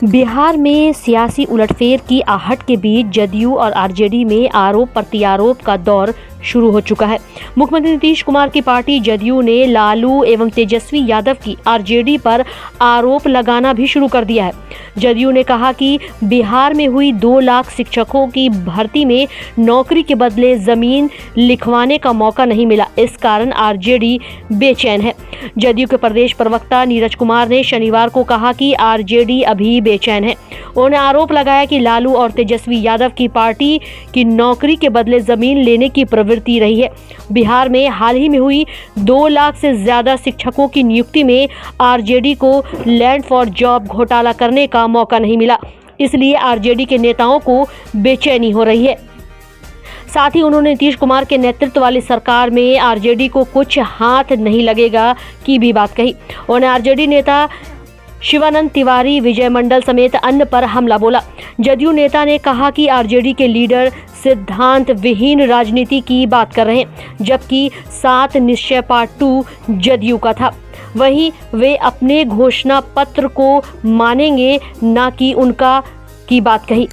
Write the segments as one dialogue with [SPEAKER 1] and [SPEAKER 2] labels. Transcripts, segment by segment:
[SPEAKER 1] बिहार में सियासी उलटफेर की आहट के बीच जदयू और आरजेडी में आरोप प्रत्यारोप का दौर शुरू हो चुका है। मुख्यमंत्री नीतीश कुमार की पार्टी जदयू ने लालू एवं तेजस्वी यादव की आरजेडी पर आरोप लगाना भी शुरू कर दिया है। जदयू ने कहा कि बिहार में हुई 2 लाख शिक्षकों की भर्ती में नौकरी के बदले जमीन लिखवाने का मौका नहीं मिला, इस कारण आरजेडी बेचैन है। जदयू के प्रदेश प्रवक्ता नीरज कुमार ने शनिवार को कहा कि आरजेडी अभी बेचैन है। उन्होंने आरोप लगाया कि लालू और तेजस्वी यादव की पार्टी की नौकरी के बदले जमीन लेने की प्रवृत्ति रही है। बिहार में हाल ही में हुई 2 लाख से ज्यादा शिक्षकों की नियुक्ति में आरजेडी को लैंड फॉर जॉब घोटाला करने का मौका नहीं मिला, इसलिए आरजेडी के नेताओं को बेचैनी हो रही है। साथ ही उन्होंने नीतीश कुमार के नेतृत्व वाली सरकार में आरजेडी को कुछ हाथ नहीं लगेगा की भी बात कही। उन्होंने आरजेडी नेता शिवानंद तिवारी, विजय मंडल समेत अन्य पर हमला बोला। जदयू नेता ने कहा कि आरजेडी के लीडर सिद्धांत विहीन राजनीति की बात कर रहे हैं, जबकि 7 निश्चय पार्ट 2 जदयू का था। वहीं वे अपने घोषणा पत्र को मानेंगे, ना कि उनका की बात कही।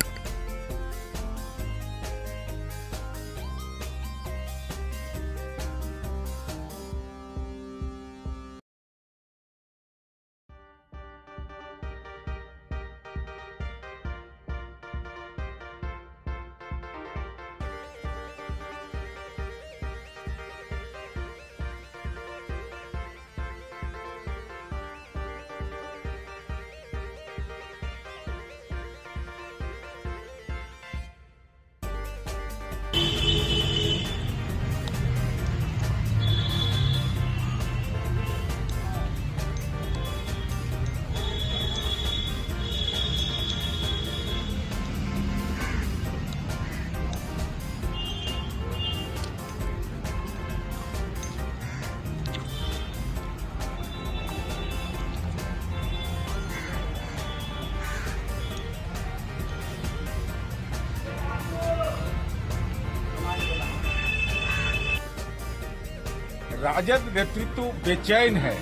[SPEAKER 2] राजद नेतृत्व बेचैन है।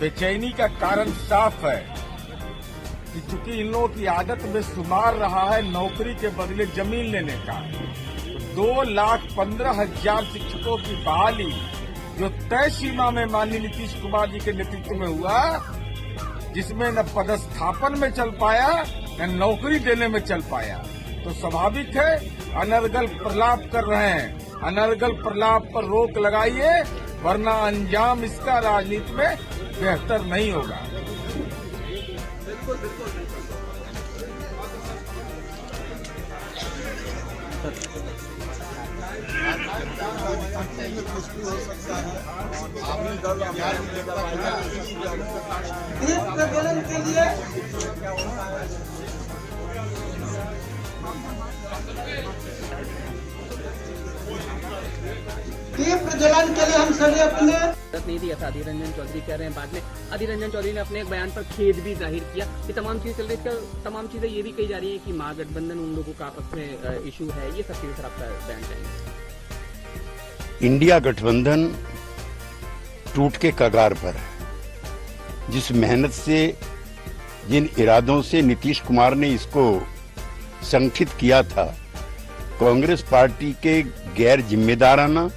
[SPEAKER 2] बेचैनी का कारण साफ है कि चूंकि इन लोगों की आदत में शुमार रहा है नौकरी के बदले जमीन लेने का। 2,15,000 शिक्षकों की बहाली जो तय सीमा में माननीय नीतीश कुमार जी के नेतृत्व में हुआ, जिसमें न पदस्थापन में चल पाया न नौकरी देने में चल पाया, तो स्वाभाविक है अनर्गल प्रलाप कर रहे हैं। अनर्गल प्रलाप पर रोक लगाइए, वरना अंजाम इसका राजनीति में बेहतर नहीं होगा।
[SPEAKER 3] प्रज्वलन के लिए हम सभी अपने
[SPEAKER 4] नहीं दिया था। अधीर रंजन चौधरी कह रहे हैं। बाद में अधीर रंजन चौधरी ने अपने एक बयान पर खेद भी जाहिर किया कि तमाम चीजें चल रही है। तमाम चीजें ये भी कही जा रही है कि महागठबंधन उन लोगों का आपस में इशू है। ये सब चीजें सर आपका बयान चाहिए।
[SPEAKER 5] इंडिया गठबंधन टूट के कगार पर है। जिस मेहनत से, जिन इरादों से नीतीश कुमार ने इसको संगठित किया था, कांग्रेस पार्टी के गैर जिम्मेदाराना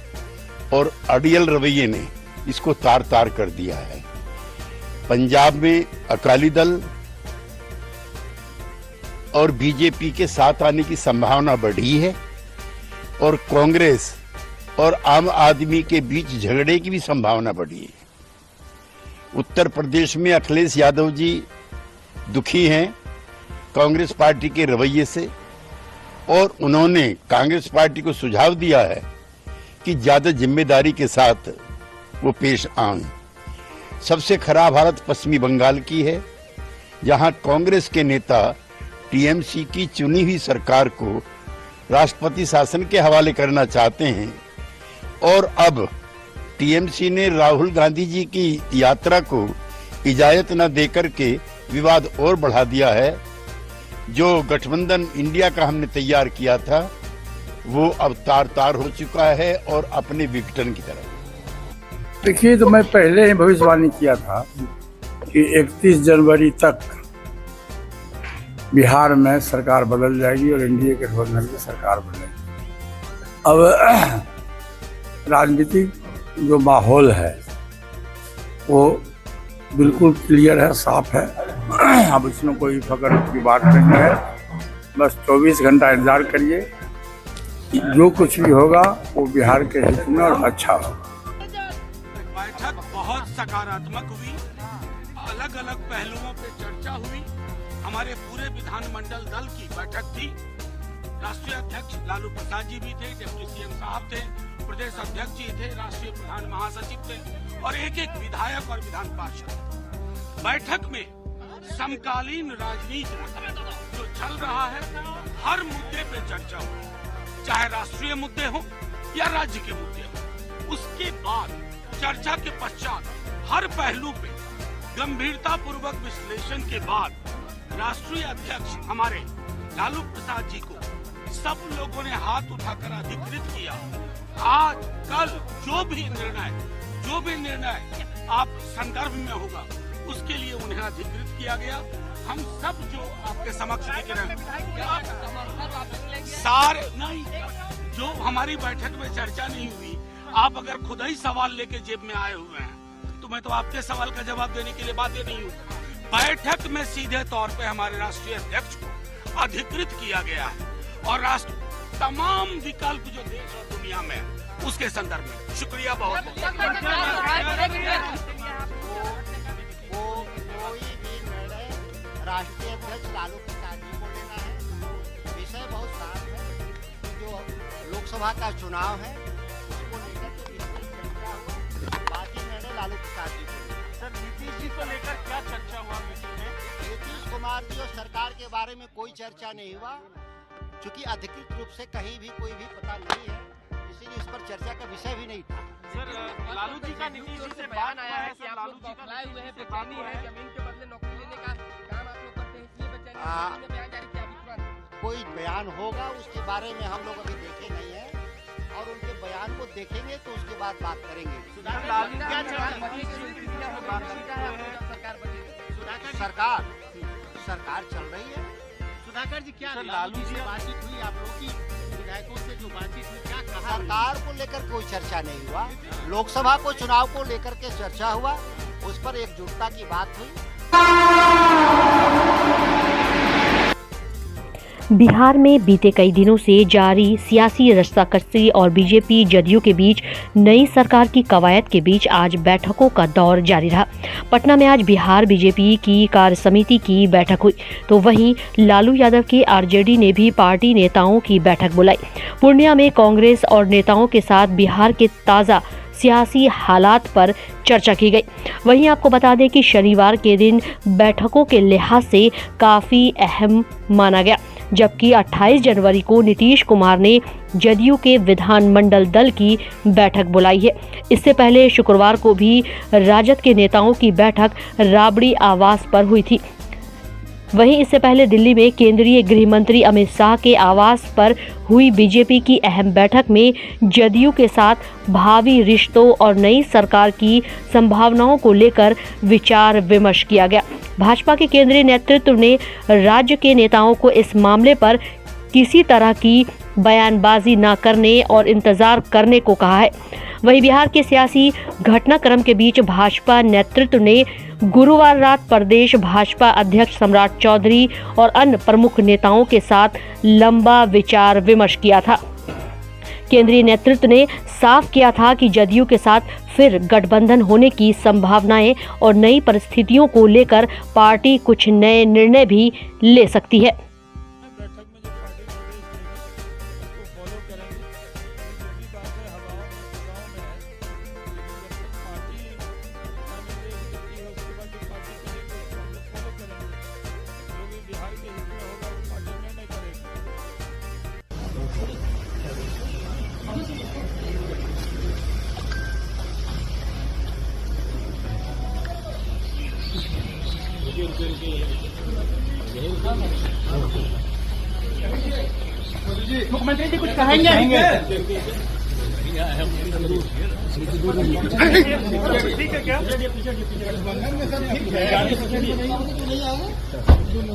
[SPEAKER 5] और अड़ियल रवैये ने इसको तार तार कर दिया है। पंजाब में अकाली दल और बीजेपी के साथ आने की संभावना बढ़ी है और कांग्रेस और आम आदमी के बीच झगड़े की भी संभावना बढ़ी है। उत्तर प्रदेश में अखिलेश यादव जी दुखी हैं कांग्रेस पार्टी के रवैये से और उन्होंने कांग्रेस पार्टी को सुझाव दिया है कि ज्यादा जिम्मेदारी के साथ वो पेश आए। सबसे खराब हालत पश्चिमी बंगाल की है, जहां कांग्रेस के नेता टीएमसी की चुनी हुई सरकार को राष्ट्रपति शासन के हवाले करना चाहते हैं और अब टीएमसी ने राहुल गांधी जी की यात्रा को इजाजत न देकर के विवाद और बढ़ा दिया है। जो गठबंधन इंडिया का हमने तैयार किया था वो अब तार तार हो चुका है और अपने विघटन की तरफ।
[SPEAKER 6] देखिए, तो मैं पहले ही भविष्यवाणी किया था कि 31 जनवरी तक बिहार में सरकार बदल जाएगी और एनडीए के गठबंधन की सरकार बनेगी। अब राजनीतिक जो माहौल है वो बिल्कुल क्लियर है, साफ है। अब इसमें कोई फकर की बात नहीं है। बस 24 घंटा इंतजार करिए, जो कुछ भी होगा वो बिहार के हित में और अच्छा होगा।
[SPEAKER 7] बैठक बहुत सकारात्मक हुई, अलग अलग पहलुओं पे चर्चा हुई। हमारे पूरे विधानमंडल दल की बैठक थी। राष्ट्रीय अध्यक्ष लालू प्रसाद जी भी थे, डिप्टी सीएम साहब थे, प्रदेश अध्यक्ष जी थे, राष्ट्रीय प्रधान महासचिव थे और एक एक विधायक और विधान पार्षद। बैठक में समकालीन राजनीति जो चल रहा है हर मुद्दे पे चर्चा हुई, चाहे राष्ट्रीय मुद्दे हो या राज्य के मुद्दे हो। उसके बाद चर्चा के पश्चात हर पहलू पे गंभीरता पूर्वक विश्लेषण के बाद राष्ट्रीय अध्यक्ष हमारे लालू प्रसाद जी को सब लोगों ने हाथ उठाकर अधिकृत किया। आज कल जो भी निर्णय आप संदर्भ में होगा उसके लिए उन्हें अधिकृत किया गया। हम सब जो आपके समक्ष दिख रहे हैं सारे नहीं, जो हमारी बैठक में चर्चा नहीं हुई, आप अगर खुद ही सवाल लेके जेब में आए हुए हैं तो मैं तो आपके सवाल का जवाब देने के लिए बाध्य नहीं हूँ। बैठक में सीधे तौर पे हमारे राष्ट्रीय अध्यक्ष को अधिकृत किया गया है और राष्ट्र तमाम विकल्प जो देश और दुनिया में है उसके संदर्भ में। शुक्रिया बहुत।
[SPEAKER 8] वो कोई भी निर्णय राष्ट्रीय अध्यक्ष लालू प्रसाद जी को लेना है। विषय बहुत साफ है, जो लोकसभा का चुनाव है उसको लेकर के चर्चा हुआ। बाकी निर्णय लालू प्रसाद जी को।
[SPEAKER 7] सर नीतीश जी को लेकर क्या चर्चा हुआ मीटिंग में?
[SPEAKER 8] नीतीश कुमार जी और सरकार के बारे में कोई चर्चा नहीं हुआ, क्योंकि अधिकृत रूप से कहीं भी कोई भी पता नहीं है, इसीलिए इस पर चर्चा का विषय भी नहीं था।
[SPEAKER 7] सर लालू जी का नीतीश जी से बयान आया है कि लालू जी का
[SPEAKER 4] लाए हुए हैं, बेचैनी है, जमीन के बदले नौकरी लेने का काम आप लोग करते हैं, इसलिए बेचैनी है। बयान जारी किया अभी तुरंत।
[SPEAKER 8] कोई बयान होगा उसके बारे में हम लोग अभी देखे नहीं है और उनके बयान को देखेंगे तो उसके बाद बात करेंगे। सरकार चल रही है।
[SPEAKER 7] सुधाकर जी क्या लालू जी से बातचीत हुई आप लोगों की, विधायकों से जो बातचीत हुई क्या कहा?
[SPEAKER 8] सरकार को लेकर कोई चर्चा नहीं हुआ, लोकसभा को चुनाव को लेकर के चर्चा हुआ, उस पर एकजुटता की बात हुई।
[SPEAKER 1] बिहार में बीते कई दिनों से जारी सियासी रस्साकसी और बीजेपी जदयू के बीच नई सरकार की कवायद के बीच आज बैठकों का दौर जारी रहा। पटना में आज बिहार बीजेपी की कार्य समिति की बैठक हुई, तो वहीं लालू यादव के आरजेडी ने भी पार्टी नेताओं की बैठक बुलाई। पूर्णिया में कांग्रेस और नेताओं के साथ बिहार के ताज़ा सियासी हालात पर चर्चा की गई। वहीं आपको बता दें कि शनिवार के दिन बैठकों के लिहाज से काफ़ी अहम माना गया, जबकि 28 जनवरी को नीतीश कुमार ने जदयू के विधानमंडल दल की बैठक बुलाई है। इससे पहले शुक्रवार को भी राजद के नेताओं की बैठक राबड़ी आवास पर हुई थी। वहीं इससे पहले दिल्ली में केंद्रीय गृह मंत्री अमित शाह के आवास पर हुई बीजेपी की अहम बैठक में जदयू के साथ भावी रिश्तों और नई सरकार की संभावनाओं को लेकर विचार विमर्श किया गया। भाजपा के केंद्रीय नेतृत्व ने राज्य के नेताओं को इस मामले पर किसी तरह की बयानबाजी न करने और इंतजार करने को कहा है। वहीं बिहार के सियासी घटनाक्रम के बीच भाजपा नेतृत्व ने गुरुवार रात प्रदेश भाजपा अध्यक्ष सम्राट चौधरी और अन्य प्रमुख नेताओं के साथ लंबा विचार विमर्श किया था। केंद्रीय नेतृत्व ने साफ किया था कि जदयू के साथ फिर गठबंधन होने की संभावनाएं और नई परिस्थितियों को लेकर पार्टी कुछ नए निर्णय भी ले सकती है।
[SPEAKER 7] मुख्यमंत्री जी कुछ कहेंगे? ठीक है क्या? अच्छा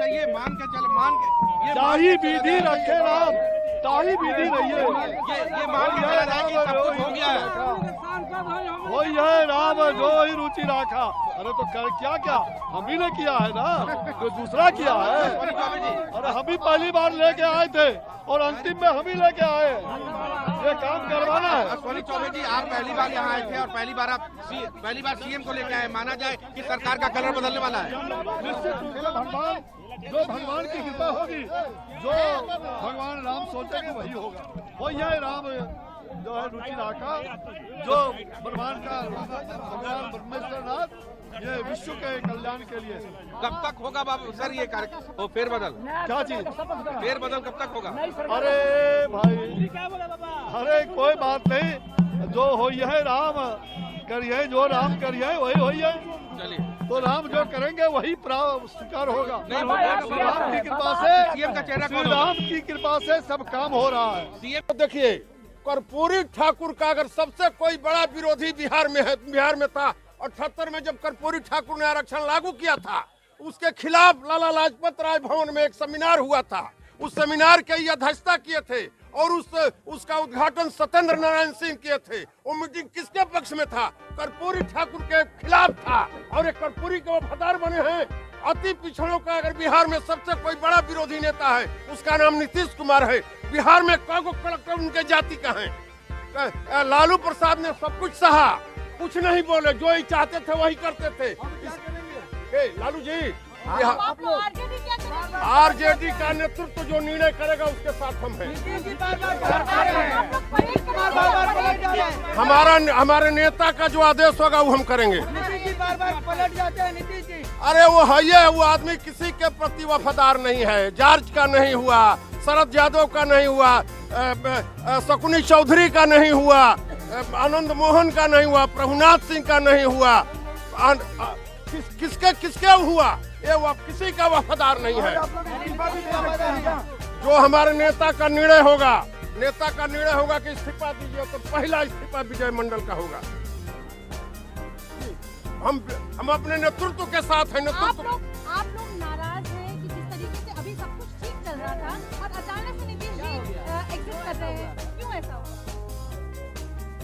[SPEAKER 7] ये मान के ये
[SPEAKER 9] ताही विधि रखे राम, ताही विधि रहिए।
[SPEAKER 7] ये मान के चला जाए कि सब कुछ हो गया है।
[SPEAKER 9] वही है राम जो ही रुचि रखा। अरे तो कर क्या हम ही ने किया है ना, कोई दूसरा किया है? अरे हम ही पहली बार लेके आए थे और अंतिम में हम ही लेके आए। ये काम करवाना है।
[SPEAKER 7] अश्विनी चौबे जी, आप पहली बार यहाँ आए थे और पहली बार सीएम को लेके आए। माना जाए कि सरकार का कलर बदलने वाला है।
[SPEAKER 9] निश्चित जो भगवान की कृपा होगी, जो भगवान राम सोचेंगे वही होगा। वही है राम जो है रुचि राखा, जो ब्रह्मांड का भगवान ब्रह्मेश्वरनाथ, ये विश्व के कल्याण के लिए।
[SPEAKER 7] कब तक होगा बाबू सर ये कार्य फेरबदल?
[SPEAKER 9] क्या चीज
[SPEAKER 7] फेरबदल कब तक होगा?
[SPEAKER 9] अरे भाई, अरे कोई बात नहीं, जो हो है राम करिए, जो राम करिए वही हो है।
[SPEAKER 7] चलिए,
[SPEAKER 9] तो राम जो करेंगे वही स्वीकार होगा। राम की कृपा से,
[SPEAKER 7] सीएम का चेहरा
[SPEAKER 9] श्री राम की कृपा से सब काम हो रहा है।
[SPEAKER 7] सीएम
[SPEAKER 10] देखिए, कर्पूरी ठाकुर का अगर सबसे कोई बड़ा विरोधी बिहार में था 78 में जब कर्पूरी ठाकुर ने आरक्षण लागू किया था, उसके खिलाफ लाला लाजपत राय भवन में एक सेमिनार हुआ था। उस सेमिनार की अध्यक्षता किए थे और उसका उद्घाटन सत्येंद्र नारायण सिंह किए थे। वो मीटिंग किसके पक्ष में था? कर्पूरी ठाकुर के खिलाफ था। और एक कर्पूरी के वफादार बने हैं। अति पिछड़ों का अगर बिहार में सबसे कोई बड़ा विरोधी नेता है, उसका नाम नीतीश कुमार है। बिहार में कागो कलेक्टर उनके जाति का है। लालू प्रसाद ने सब कुछ सहा, कुछ नहीं बोले, जो ही चाहते थे वही करते थे। लालू जी, आरजेडी का नेतृत्व जो निर्णय करेगा उसके साथ हम हैं। हमारे नेता का जो आदेश होगा वो हम करेंगे। अरे वो है, वो आदमी किसी के प्रति वफादार नहीं है। जॉर्ज का नहीं हुआ, शरद यादव का नहीं हुआ, शकुनी चौधरी का नहीं हुआ, आनंद मोहन का नहीं हुआ, प्रभुनाथ सिंह का नहीं हुआ। किसके हुआ? ये वो किसी का वफादार नहीं है। जो हमारे नेता का निर्णय होगा कि इस्तीफा दीजिए, तो पहला इस्तीफा विजय मंडल का होगा। हम अपने नेतृत्व के साथ हैं।
[SPEAKER 11] आप लोग नाराज हैं कि जिस तरीके से अभी सब कुछ ठीक चल रहा था और अचानक से नीतीश जी एग्जिट कर रहे हैं, क्यों ऐसा हुआ?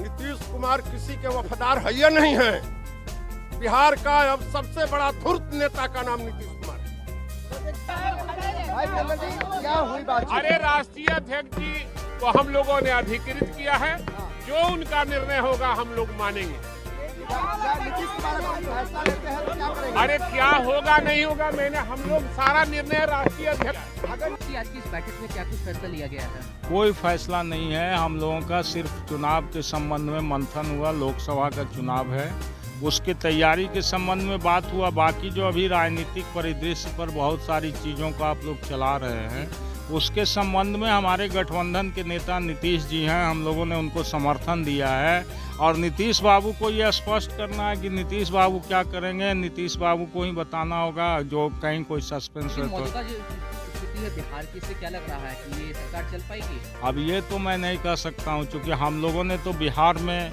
[SPEAKER 10] नीतीश कुमार किसी के वफादार है या नहीं है? बिहार का अब सबसे बड़ा धूर्त नेता का नाम नीतीश कुमार है।
[SPEAKER 12] अरे राष्ट्रीय अध्यक्ष जी को हम लोगों ने अधिकृत किया है, जो उनका निर्णय होगा हम लोग मानेंगे। अरे क्या होगा नहीं होगा, हम लोग सारा निर्णय राष्ट्रीय अध्यक्ष।
[SPEAKER 4] आज की इस बैठक में क्या कुछ फैसला लिया गया था?
[SPEAKER 13] कोई फैसला नहीं है। हम लोगों का सिर्फ चुनाव के संबंध में मंथन हुआ। लोकसभा का चुनाव है, उसके तैयारी के संबंध में बात हुआ। बाकी जो अभी राजनीतिक परिदृश्य पर बहुत सारी चीज़ों को आप लोग चला रहे हैं, उसके संबंध में हमारे गठबंधन के नेता नीतीश जी हैं, हम लोगों ने उनको समर्थन दिया है। और नीतीश बाबू को ये स्पष्ट करना है कि नीतीश बाबू क्या करेंगे, नीतीश बाबू को ही बताना होगा। जो कहीं कोई सस्पेंस है तो
[SPEAKER 4] स्थिति है बिहार की, इससे क्या लग रहा है कि ये सरकार चल पाएगी?
[SPEAKER 13] अब ये तो मैं नहीं कह सकता हूँ, क्योंकि हम लोगों ने तो बिहार में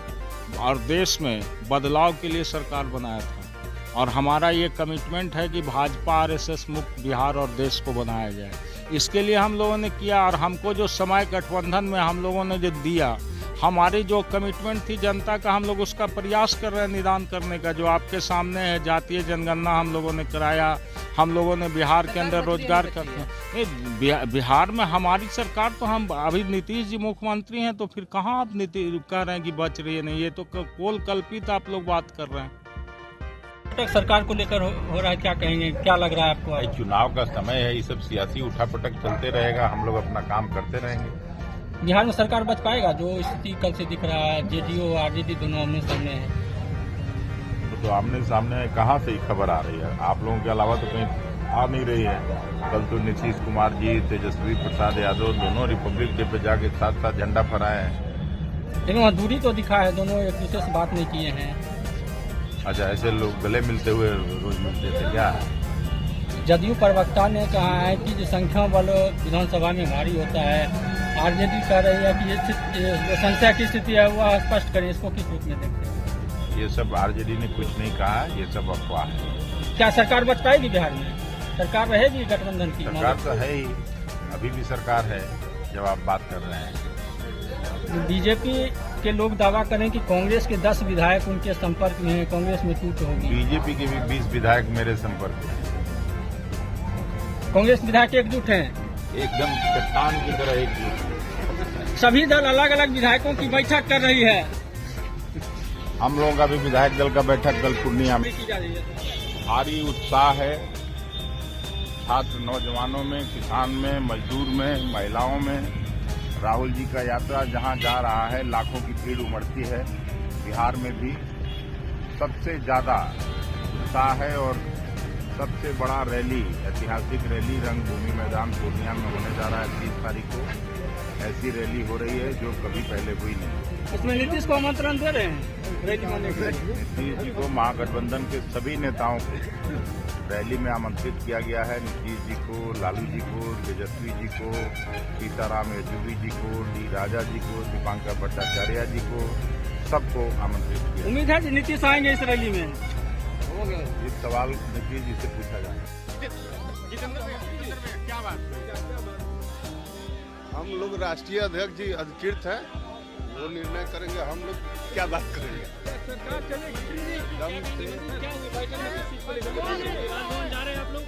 [SPEAKER 13] और देश में बदलाव के लिए सरकार बनाया था और हमारा ये कमिटमेंट है कि भाजपा आरएसएस मुक्त बिहार और देश को बनाया जाए। इसके लिए हम लोगों ने किया और हमको जो समय गठबंधन में हम लोगों ने जो दिया, हमारी जो कमिटमेंट थी जनता का, हम लोग उसका प्रयास कर रहे हैं निदान करने का। जो आपके सामने है, जातीय जनगणना हम लोगों ने कराया, हम लोगों ने बिहार के अंदर रोजगार बिहार में हमारी सरकार तो हम अभी नीतीश जी मुख्यमंत्री हैं, तो फिर कहाँ आप नीतीश कह रहे हैं कि बच रही है? नहीं, ये तो कोल कल्पित आप लोग बात कर रहे हैं।
[SPEAKER 14] सरकार को लेकर हो रहा है, क्या कहेंगे, क्या लग रहा है आपको?
[SPEAKER 15] चुनाव का समय है, ये सब सियासी उठापटक चलते रहेगा, हम लोग अपना काम करते रहेंगे।
[SPEAKER 14] बिहार में सरकार बच पाएगा? जो स्थिति कल से दिख रहा है, जेडीयू और आरजेडी दोनों आमने सामने है।
[SPEAKER 15] तो आमने सामने कहाँ से खबर आ रही है? आप लोगों के अलावा तो कहीं आ नहीं रही है। कल तो नीतीश कुमार जी, तेजस्वी प्रसाद यादव दोनों रिपब्लिक डे पे जाके साथ साथ झंडा फहराए हैं।
[SPEAKER 14] लेकिन वहाँ दूरी तो दिखा है, दोनों एक दूसरे से बात नहीं किए हैं।
[SPEAKER 15] अच्छा, ऐसे लोग गले मिलते हुए रोज मिलते थे क्या?
[SPEAKER 14] जदयू प्रवक्ता ने कहा है कि जो संख्या बल विधानसभा में भारी होता है, आरजेडी कह रही है कि ये संख्या की स्थिति है वह स्पष्ट करें, इसको किस रूप में देखते हैं?
[SPEAKER 15] ये सब आरजेडी ने कुछ नहीं कहा, ये सब अफवाह है।
[SPEAKER 14] क्या सरकार बच पाएगी बिहार में? सरकार रहेगी गठबंधन की?
[SPEAKER 15] सरकार तो है ही, अभी भी सरकार है जब आप बात कर रहे हैं।
[SPEAKER 14] बीजेपी के लोग दावा करें कि कांग्रेस के 10 विधायक उनके संपर्क में हैं, कांग्रेस में टूट होगी।
[SPEAKER 15] बीजेपी के भी 20 विधायक मेरे संपर्क में हैं।
[SPEAKER 14] कांग्रेस विधायक एकजुट हैं,
[SPEAKER 15] एकदम चट्टान की तरह एकजुट।
[SPEAKER 14] सभी दल अलग अलग विधायकों की बैठक कर रही है।
[SPEAKER 15] हम लोगों का भी विधायक दल का बैठक कल पूर्णिया में
[SPEAKER 14] की जा रही है।
[SPEAKER 15] भारी उत्साह है, छात्र नौजवानों में, किसान में, मजदूर में, महिलाओं में। राहुल जी का यात्रा जहां जा रहा है लाखों की भीड़ उमड़ती है। बिहार में भी सबसे ज्यादा उत्साह है और सबसे बड़ा रैली, ऐतिहासिक रैली रंगभूमि मैदान पूर्णिया में होने जा रहा है 30 तारीख को। ऐसी रैली हो रही है जो कभी पहले हुई नहीं।
[SPEAKER 14] इसमें नीतीश को आमंत्रण दे रहे हैं रैली होने के लिए?
[SPEAKER 15] नीतीश जी को, महागठबंधन के सभी नेताओं को रैली में आमंत्रित किया गया है। नीतीश जी को, लालू जी को, तेजस्वी जी को, सीताराम येचुरी जी को, डी राजा जी को, दीपांकर भट्टाचार्य जी को, सबको आमंत्रित किया।
[SPEAKER 14] उम्मीद है कि नीतीश आएंगे इस रैली में?
[SPEAKER 15] इस सवाल नीतीश जी से पूछा जाए।
[SPEAKER 12] क्या बात?
[SPEAKER 9] हम लोग राष्ट्रीय अध्यक्ष जी अधिकृत हैं, वो निर्णय करेंगे, हम लोग क्या बात करेंगे।
[SPEAKER 14] सरकार चलेगी
[SPEAKER 9] दम से
[SPEAKER 14] जा रहे हैं आप लोग?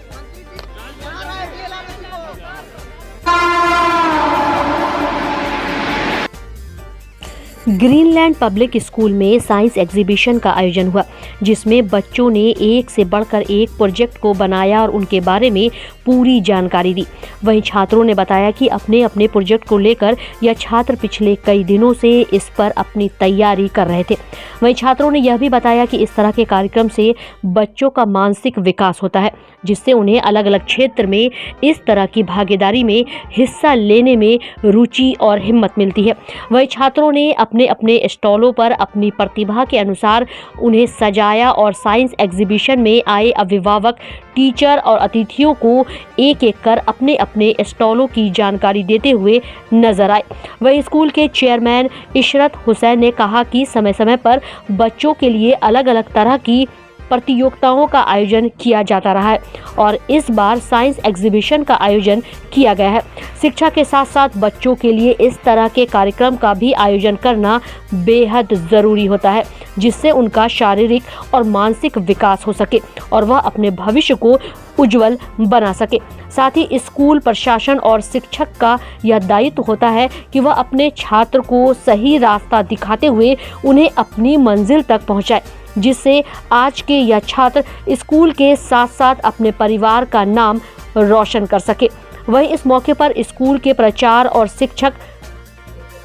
[SPEAKER 1] ग्रीनलैंड पब्लिक स्कूल में साइंस एग्जीबिशन का आयोजन हुआ, जिसमें बच्चों ने एक से बढ़कर एक प्रोजेक्ट को बनाया और उनके बारे में पूरी जानकारी दी। वहीं छात्रों ने बताया कि अपने अपने प्रोजेक्ट को लेकर यह छात्र पिछले कई दिनों से इस पर अपनी तैयारी कर रहे थे। वहीं छात्रों ने यह भी बताया कि इस तरह के कार्यक्रम से बच्चों का मानसिक विकास होता है, जिससे उन्हें अलग अलग क्षेत्र में इस तरह की भागीदारी में हिस्सा लेने में रुचि और हिम्मत मिलती है। वहीं छात्रों ने अपने अपने स्टॉलों पर अपनी प्रतिभा के अनुसार उन्हें सजाया और साइंस एग्जीबिशन में आए अभिभावक, टीचर और अतिथियों को एक एक कर अपने अपने स्टॉलों की जानकारी देते हुए नजर आए। वहीं स्कूल के चेयरमैन इशरत हुसैन ने कहा कि समय समय पर बच्चों के लिए अलग अलग तरह की प्रतियोगिताओं का आयोजन किया जाता रहा है और इस बार साइंस एग्जीबिशन का आयोजन किया गया है। शिक्षा के साथ साथ बच्चों के लिए इस तरह के कार्यक्रम का भी आयोजन करना बेहद ज़रूरी होता है, जिससे उनका शारीरिक और मानसिक विकास हो सके और वह अपने भविष्य को उज्जवल बना सके। साथ ही स्कूल प्रशासन और शिक्षक का यह दायित्व होता है कि वह अपने छात्र को सही रास्ता दिखाते हुए उन्हें अपनी मंजिल तक पहुंचाए, जिससे आज के यह छात्र स्कूल के साथ साथ अपने परिवार का नाम रोशन कर सके। वहीं इस मौके पर स्कूल के प्राचार्य और शिक्षक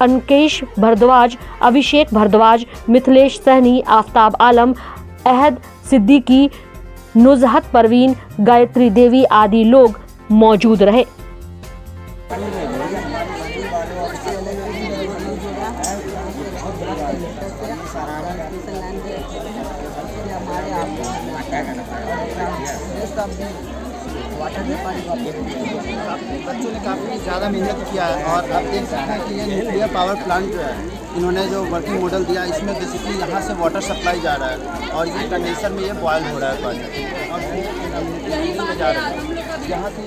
[SPEAKER 1] अनकेश भारद्वाज, अभिषेक भारद्वाज, मिथिलेश सहनी, आफ्ताब आलम, अहद सिद्दीकी, नुजहत परवीन, गायत्री देवी आदि लोग मौजूद रहे।
[SPEAKER 3] बच्चों ने काफ़ी ज़्यादा मेहनत किया है और अब देख सकते हैं कि ये न्यूक्लियर पावर प्लांट जो है, इन्होंने जो वर्किंग मॉडल दिया, इसमें बेसिकली यहाँ से वाटर सप्लाई जा रहा है और ये कंडेंसर में ये बॉयल हो रहा है पानी और जा रहा है। यहाँ से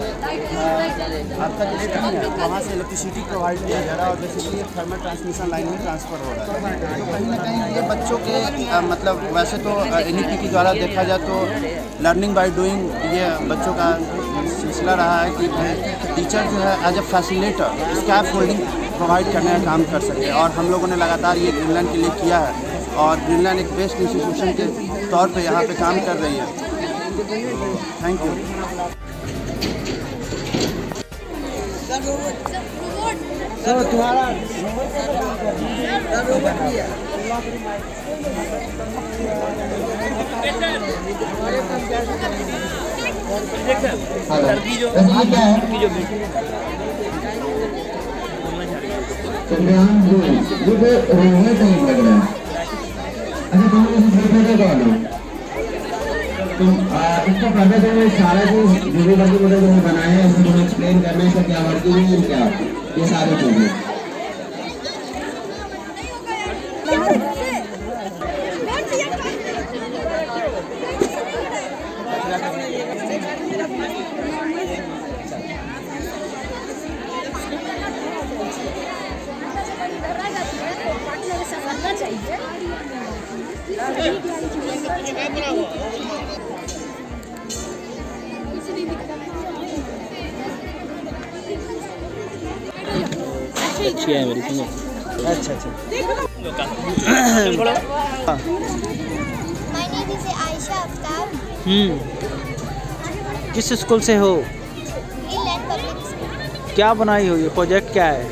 [SPEAKER 3] आपका जो स्क्रीन है वहाँ से इलेक्ट्रिसिटी प्रोवाइड किया जा रहा है और बेसिकली थर्मल ट्रांसमिशन लाइन में ट्रांसफ़र हो रहा है। तो कहीं ना कहीं ये बच्चों के मतलब वैसे तो NEP के द्वारा देखा जाए तो लर्निंग बाय डूइंग ये बच्चों का सिलसिला रहा है कि टीचर जो है as a facilitator scaffolding provide करने का काम कर सके और हम लोगों ने लगातार ये ग्रीनलैंड के लिए किया है और ग्रीनलैंड एक बेस्ट इंस्टीट्यूशन के तौर पे यहाँ पे काम कर रही है। Thank you. सर तुम्हारा तो इसको करने से मैं सारा चीज जो भी वर्किंग मॉडल जो बनाए हैं उसको थोड़ा एक्सप्लेन करना है, इसका क्या वर्किंग है, क्या ये सारी चीजें।
[SPEAKER 4] अच्छी है मेरी सुनो।
[SPEAKER 3] अच्छा
[SPEAKER 16] my name is Ayesha Aftab.
[SPEAKER 17] किस स्कूल से हो?
[SPEAKER 16] Greenland public school.
[SPEAKER 17] क्या बनाई हो? ये प्रोजेक्ट क्या है?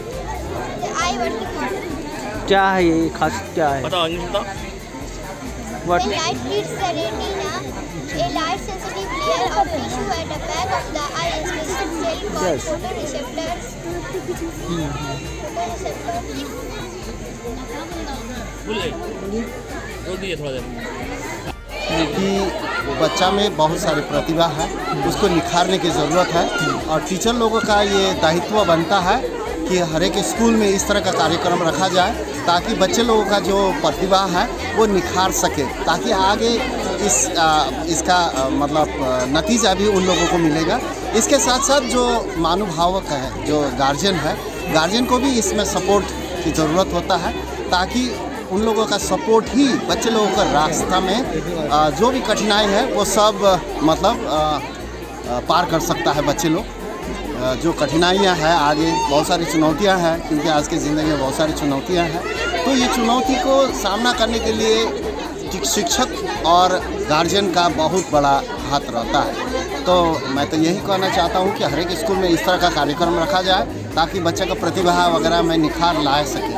[SPEAKER 16] I working model.
[SPEAKER 17] क्या है ये खास क्या है?
[SPEAKER 4] बताओ इंग्लिश बताओ।
[SPEAKER 16] When light hits the retina, a light-sensitive layer of tissue at the back of the eye, a specific cell called photoreceptors.
[SPEAKER 3] कि बच्चा में बहुत सारी प्रतिभा है, उसको निखारने की ज़रूरत है और टीचर लोगों का ये दायित्व बनता है कि हर एक स्कूल में इस तरह का कार्यक्रम रखा जाए ताकि बच्चे लोगों का जो प्रतिभा है वो निखार सके, ताकि आगे इसका मतलब नतीजा भी उन लोगों को मिलेगा। इसके साथ साथ जो मानुभावक है, जो गार्जियन है, गार्जियन को भी इसमें सपोर्ट की ज़रूरत होता है ताकि उन लोगों का सपोर्ट ही बच्चे लोगों का रास्ता में जो भी कठिनाई है वो सब मतलब पार कर सकता है बच्चे लोग। जो कठिनाइयाँ हैं आगे बहुत सारी चुनौतियाँ हैं, क्योंकि आज की ज़िंदगी में बहुत सारी चुनौतियाँ हैं, तो ये चुनौती को सामना करने के लिए शिक्षक और गार्जियन का बहुत बड़ा हाथ रहता है। तो मैं तो यही कहना चाहता हूँ कि हर एक स्कूल में इस तरह का कार्यक्रम रखा जाए ताकि बच्चे का प्रतिभा वगैरह में निखार ला सके,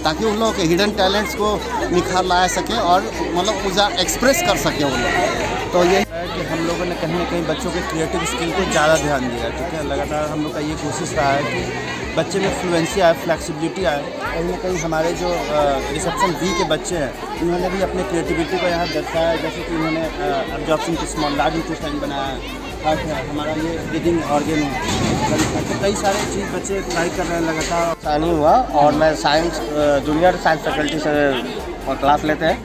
[SPEAKER 3] ताकि उन लोगों के हिडन टैलेंट्स को निखार ला सके और मतलब उसे एक्सप्रेस कर सके उन लोग। तो यही है कि हम लोगों ने कहीं ना कहीं बच्चों के क्रिएटिव स्किल को ज़्यादा ध्यान दिया, ठीक है। लगातार हम लोग का ये कोशिश रहा है कि बच्चे में फ्लुएंसी आए, फ्लेक्सिबिलिटी आए। कहीं ना कहीं हमारे जो रिसेप्शन बी के बच्चे हैं इन्होंने भी अपने क्रिएटिविटी को यहाँ दर्शाया, जैसे कि इन्होंने एब्जॉर्प्शन की स्मॉल लार्ज इंटेस्टाइन बनाया है, हमारा ये ब्रीदिंग ऑर्गन है, तो कई सारे चीज़ बच्चे ट्राई कर रहे हैं लगातार।
[SPEAKER 8] नहीं हुआ और मैं साइंस जूनियर साइंस फैकल्टी से क्लास लेते हैं,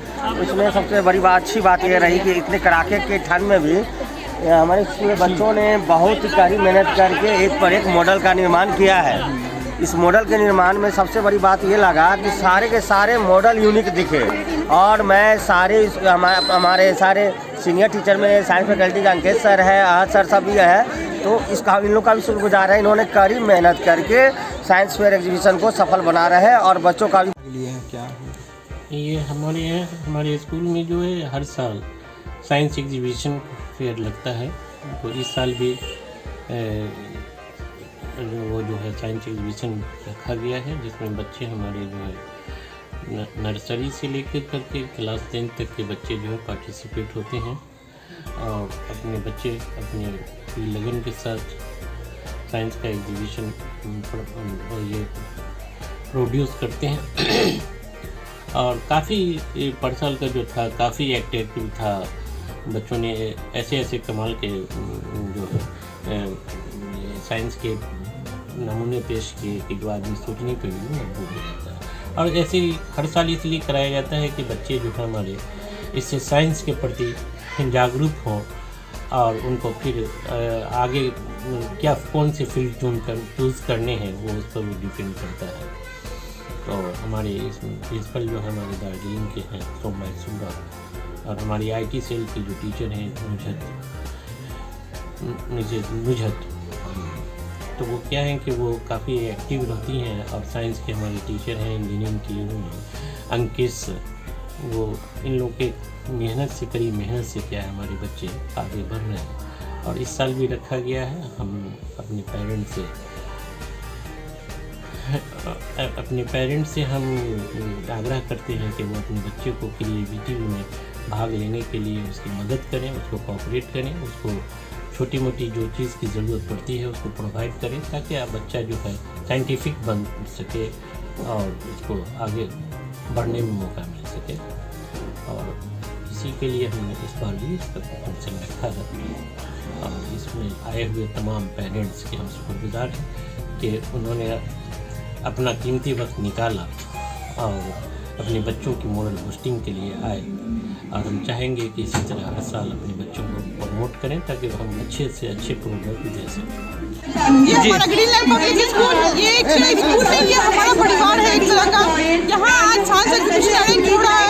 [SPEAKER 8] इसमें सबसे बड़ी बात अच्छी बात ये रही कि इतने कड़ाके के ठंड में भी हमारे स्कूल के बच्चों ने बहुत ही कड़ी मेहनत करके एक पर एक मॉडल का निर्माण किया है। इस मॉडल के निर्माण में सबसे बड़ी बात ये लगा कि सारे के सारे मॉडल यूनिक दिखे और मैं सारे हमारे सारे सीनियर टीचर में साइंस फैकल्टी का अंकित सर है, आहत सर सब ये है, तो इसका इन लोग का भी शुक्रगुजार है। इन्होंने कड़ी मेहनत करके साइंस फेयर एग्जीबिशन को सफल बना रहे हैं और बच्चों का भी
[SPEAKER 17] लिए क्या
[SPEAKER 18] ये हमारे स्कूल में जो है हर साल साइंस एग्जीबिशन फेयर लगता है, तो इस साल भी वो जो है साइंस एग्जीबिशन रखा गया है, जिसमें बच्चे हमारे जो है नर्सरी से लेकर करके क्लास 10 तक के बच्चे जो है पार्टिसिपेट होते हैं और अपने बच्चे अपने लगन के साथ साइंस का एग्जीबिशन ये प्रोड्यूस करते हैं और काफ़ी परसाल का जो था काफ़ी एक्टिव था। बच्चों ने ऐसे कमाल के जो है साइंस के नमूने पेश किए कि जो आदमी सोचने के लिए मजबूर हो जाता है। और ऐसे ही हर साल इसलिए कराया जाता है कि बच्चे जो है हमारे इससे साइंस के प्रति जागरूक हों और उनको फिर आगे क्या कौन से फील्ड चूज़ करने हैं वो उस पर वो डिपेंड करता है। तो हमारे इस प्रिंसिपल जो है हमारे दार्जिलिंग के हैं सोमवार सुबह और हमारी IT सेल की जो टीचर हैं नुजहत, तो वो क्या है कि वो काफ़ी एक्टिव रहती हैं और साइंस के हमारे टीचर हैं इंजीनियरिंग की अंकित, वो इन लोग के मेहनत से कड़ी मेहनत से क्या है हमारे बच्चे आगे बढ़ रहे हैं और इस साल भी रखा गया है। हम अपने पेरेंट्स से हम आग्रह करते हैं कि वो अपने बच्चे को क्रिएटिविटी में भाग लेने के लिए उसकी मदद करें, उसको कोऑपरेट करें, उसको छोटी मोटी जो चीज़ की ज़रूरत पड़ती है उसको प्रोवाइड करें ताकि आप बच्चा जो है साइंटिफिक बन सके और उसको आगे बढ़ने में मौका मिल सके। और इसी के लिए हमने इस बार भी इसका फंक्शन रखा है और इसमें आए हुए तमाम पेरेंट्स के हम शुक्रगुजार हैं कि उन्होंने अपना कीमती वक्त निकाला और अपने बच्चों की मोरल बूस्टिंग के लिए आए और हम चाहेंगे कि इसी तरह हर साल अपने बच्चों को प्रमोट करें ताकि हम अच्छे से अच्छे प्रोग्राम दे सकें।
[SPEAKER 19] ये हमारा ग्रीनलैंड पब्लिक स्कूल ये एक स्कूल नहीं, ये हमारा परिवार है एक तरह का। यहाँ आज सांसद कृषि नारायण जुड़ रहा है।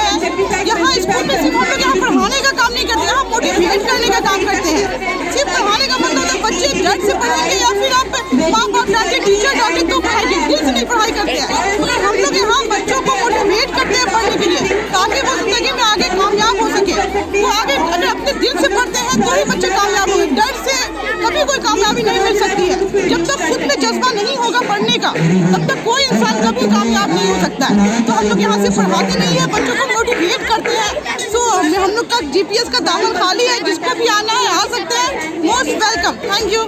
[SPEAKER 19] यहाँ स्कूल में सिर्फ हम लोग यहाँ पढ़ाने का काम नहीं करते, यहाँ मोटिवेट करने का काम करते हैं। सिर्फ पढ़ाने का मतलब है बच्चे डर से पढ़ेंगे या फिर आप माँ बाप डांटे टीचर डांटे तो पढ़ाएंगे, दिल से नहीं पढ़ाई करते हैं। मगर हम लोग यहाँ बच्चों को मोटिवेट करते हैं पढ़ने के लिए ताकि वो जिंदगी में आगे कामयाब हो सके। वो आगे अगर अपने दिल से पढ़ते हैं तो ही बच्चे कामयाब होंगे, डर से कभी कोई कामयाबी नहीं मिल सकती है। जब तक खुद में जज्बा नहीं होगा पढ़ने का तब तक कोई इंसान कभी कामयाब नहीं हो सकता है। तो हम लोग यहाँ से पढ़ाते नहीं है, बच्चों को मोटिवेट करते हैं। सो हम लोग का जीपीएस का दामन खाली है, जिसको भी आना है आ सकते हैं। Most welcome, thank you.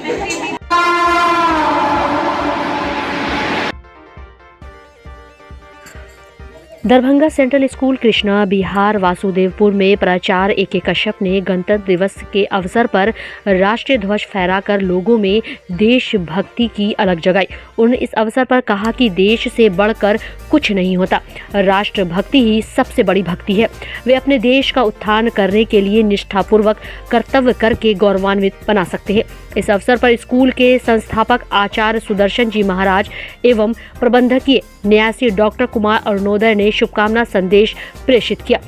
[SPEAKER 1] Darbhanga central school Krishna Bihar Vasudevpur में प्राचार्य ए.के. कश्यप ने गणतंत्र दिवस के अवसर पर राष्ट्रीय ध्वज फहराकर लोगों में देशभक्ति की अलख जगाई। उन्होंने इस अवसर पर कहा कि देश से बढ़कर कुछ नहीं होता, राष्ट्रभक्ति ही सबसे बड़ी भक्ति है। वे अपने देश का उत्थान करने के लिए निष्ठापूर्वक कर्तव्य करके गौरवान्वित बना सकते हैं। इस अवसर पर स्कूल के संस्थापक आचार्य सुदर्शन जी महाराज एवं प्रबंधकीय न्यासी डॉक्टर कुमार अरुणोदय ने शुभकामना संदेश प्रेषित किया।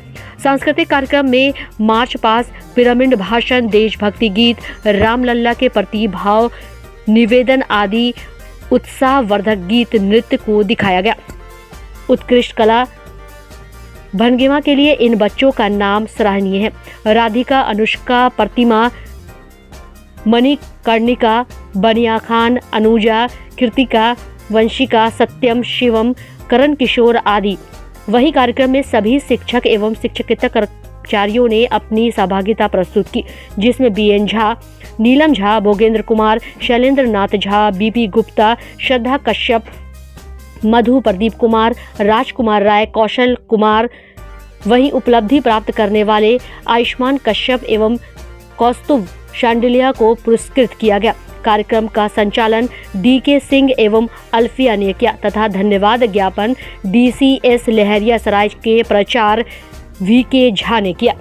[SPEAKER 1] सांस्कृतिक कार्यक्रम में मार्च पास्ट, पिरामिड भाषण, देशभक्ति गीत, रामलल्ला के प्रति भाव निवेदन आदि उत्साहवर्धक गीत नृत्य को दिखाया गया। उत्कृष्ट कला भंगिमा के लिए इन बच्चों का नाम सराहनीय है। राधिका, अनुष्का, प्रतिमा, मणिकर्णिका, बनिया खान, अनुजा, कृतिका, वंशिका, सत्यम, शिवम, करण किशोर आदि। वहीं कार्यक्रम में सभी शिक्षक एवं शिक्षकेतर कर्मचारियों ने अपनी सहभागिता प्रस्तुत की, जिसमें बीएन झा, नीलम झा, भोगेंद्र कुमार, शैलेंद्र नाथ झा, बीपी गुप्ता, श्रद्धा कश्यप, मधु, प्रदीप कुमार, राजकुमार राय, कौशल कुमार। वहीं उपलब्धि प्राप्त करने वाले आयुष्मान कश्यप एवं कौस्तुभ शांडिलिया को पुरस्कृत किया गया। कार्यक्रम का संचालन डीके सिंह एवं अल्फिया ने किया तथा धन्यवाद ज्ञापन डीसीएस लहरिया सराय के प्राचार्य वीके झा ने किया।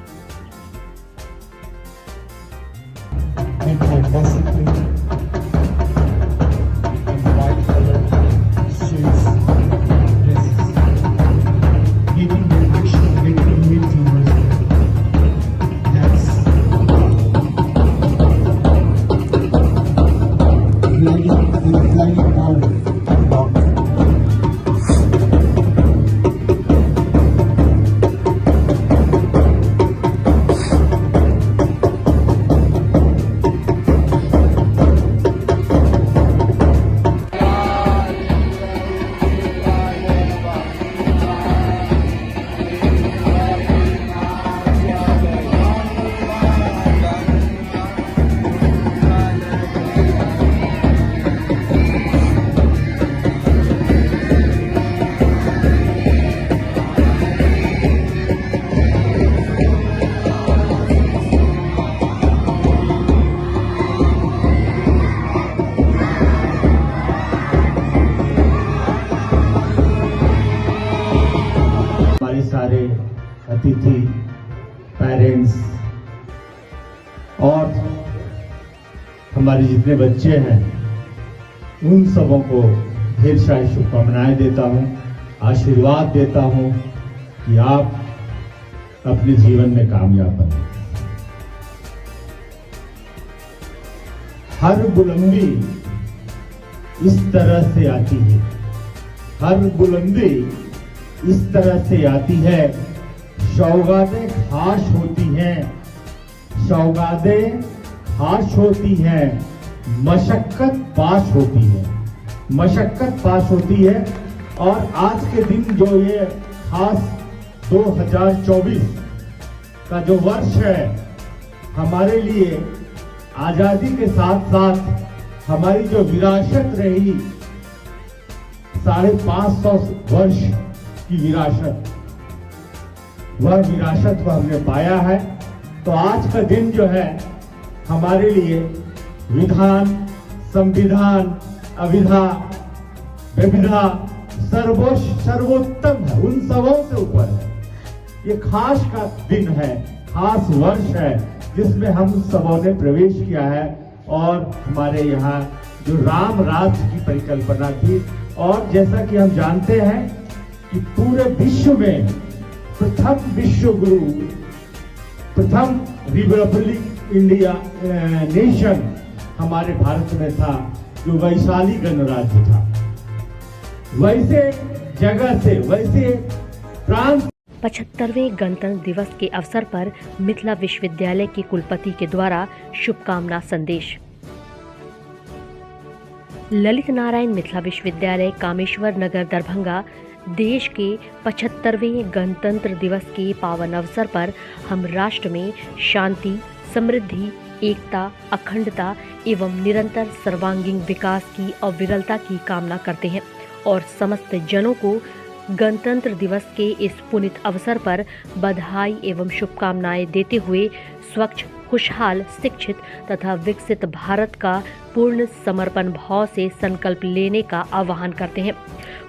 [SPEAKER 20] सारे अतिथि, पेरेंट्स और हमारे जितने बच्चे हैं उन सबों को ढेर सारी शुभकामनाएं देता हूं, आशीर्वाद देता हूं कि आप अपने जीवन में कामयाब बने। हर बुलंदी इस तरह से आती है, हर बुलंदी इस तरह से आती है, सौगातें खास होती हैं, सौगातें खास होती हैं, मशक्कत पास होती है, मशक्कत पास होती है। और आज के दिन जो ये खास 2024 का जो वर्ष है हमारे लिए आजादी के साथ साथ हमारी जो विरासत रही 550 वर्ष की विरासत, वह विरासत को हमने पाया है। तो आज का दिन जो है हमारे लिए विधान, संविधान, अविधा, विविधा सर्वोत्तम है, उन सबों से ऊपर है। ये खास का दिन है, खास वर्ष है जिसमें हम सबों ने प्रवेश किया है और हमारे यहाँ जो राम राज्य की परिकल्पना थी। और जैसा कि हम जानते हैं कि पूरे विश्व में प्रथम विश्व गुरु, प्रथम रिपब्लिक इंडिया नेशन हमारे भारत में था जो वैशाली गणराज्य था। वैसे जगह से, वैसे प्रांत
[SPEAKER 1] 75वें गणतंत्र दिवस के अवसर पर मिथिला विश्वविद्यालय के कुलपति के द्वारा शुभकामना संदेश। ललित नारायण मिथिला विश्वविद्यालय कामेश्वर नगर दरभंगा देश के 75वें गणतंत्र दिवस के पावन अवसर पर हम राष्ट्र में शांति, समृद्धि, एकता, अखंडता एवं निरंतर सर्वांगीण विकास की अविरलता की कामना करते हैं और समस्त जनों को गणतंत्र दिवस के इस पुनीत अवसर पर बधाई एवं शुभकामनाएं देते हुए स्वच्छ, खुशहाल, शिक्षित तथा विकसित भारत का पूर्ण समर्पण भाव से संकल्प लेने का आह्वान करते हैं।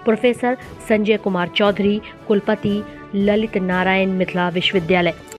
[SPEAKER 1] प्रोफेसर संजय कुमार चौधरी, कुलपति, ललित नारायण मिथिला विश्वविद्यालय।